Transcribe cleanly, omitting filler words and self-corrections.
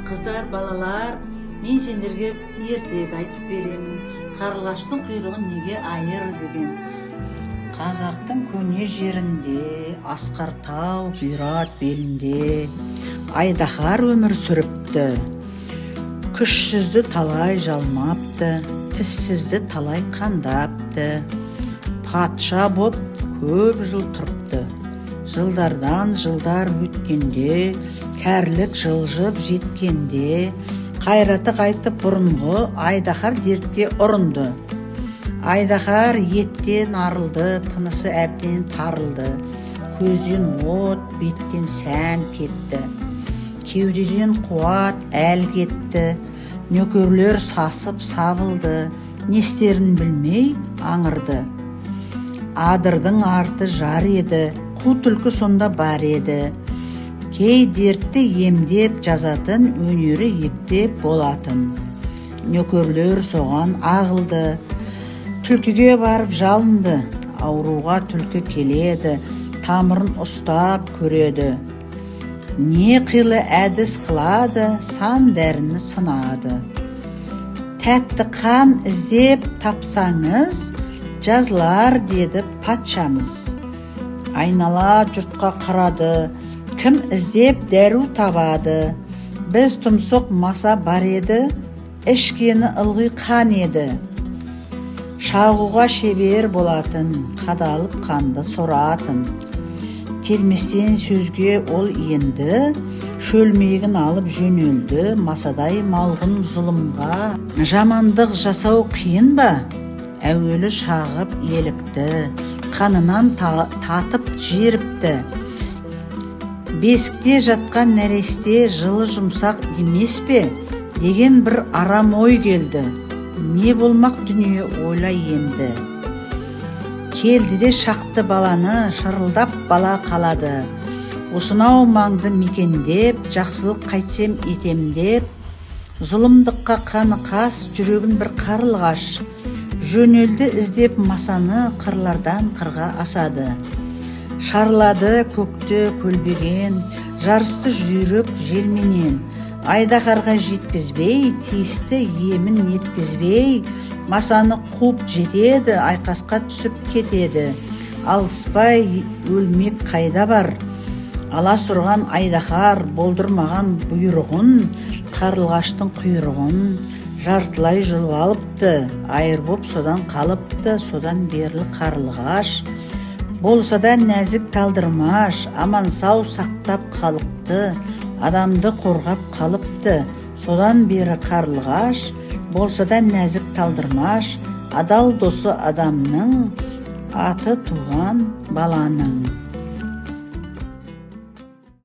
Қыздар, балалар, мен сендерге ертегі айтып беремін. Қарлығаштың құйрығын неге айыр деген. Қазақтың көне жерінде, асқар тау бұйрат белінде, айдаһар өмір сүріпті. Күшсізді талай жалмапты, тіссізді талай қандапты. Патша боп көп жыл тұрыпты. Жылдардан жылдар өткенде, кәрлік жылжып жеткенде, қайраты қайтып бұрынғы айдаһар дертке ұрынды. Айдаһар еттен арылды, тынысы әбден тарылды. Көзден от, беттен сән кетті. Кеудеден қуат әл кетті. Нөкерлер сасып сабылды, не істерін білмей аңырды. Адырдың арты жар еді, қу түлкі сонда бар еді. Кей дертті емдеп жазатын, өнері ептеп болатын. Нөкерлер соған ағылды, түлкіге барып жалынды. Ауруға түлкі келеді, тамырын ұстап көреді. Не қилы әдіс қылады, сан дәріні сынады. Тәтті қан іздеп тапсаңыз, жазылар деді патшамыз. Айнала жұртқа қарады, кім іздеп дәру табады. Біз тұмсық маса бар еді, ішкені ылғи қан еді. Шағуға шебер болатын, қадалып қанды соратын. Келместен сөзге ол енді, шөлмегін алып жөнелді. Масадай малғын зұлымға жамандық жасау қиын ба? Әуелі шағып елікті, қанынан татып жеріпті. Бесікте жатқан нәресте жылы жұмсақ демес пе? Деген бір арам ой келді. Не болмақ дүние ойла енді. Келді де шақты баланы, шырылдап бала қалады. Осынау маңды мекендеп, жақсылық қайтсем етем деп, зұлымдыққа қаны қас, жүрегін бір қарлығаш. Жөнелді іздеп масаны, қырлардан қырға асады. Шарлады көкті көлбеген, жарысты жүйрік желменен. Айдаһарға жеткізбей, тиісті емін еткізбей, масаны қуып жетеді, айқасқа түсіп кетеді. Алыспай өлмек қайда бар? Аласұрған айдаһар болдырмаған бұйрығын, қарлығаштың құйрығын жартылай жұлып алыпты. Айыр боп содан қалыпты, содан берлі қарлығаш. Болса да нәзік талдырмаш, аман сау сақтап қалыпты. Адамды қорғап қалыпты, содан бері қарлығаш. Болса да нәзік талдырмаш, адал досы адамның, аты туған баланың.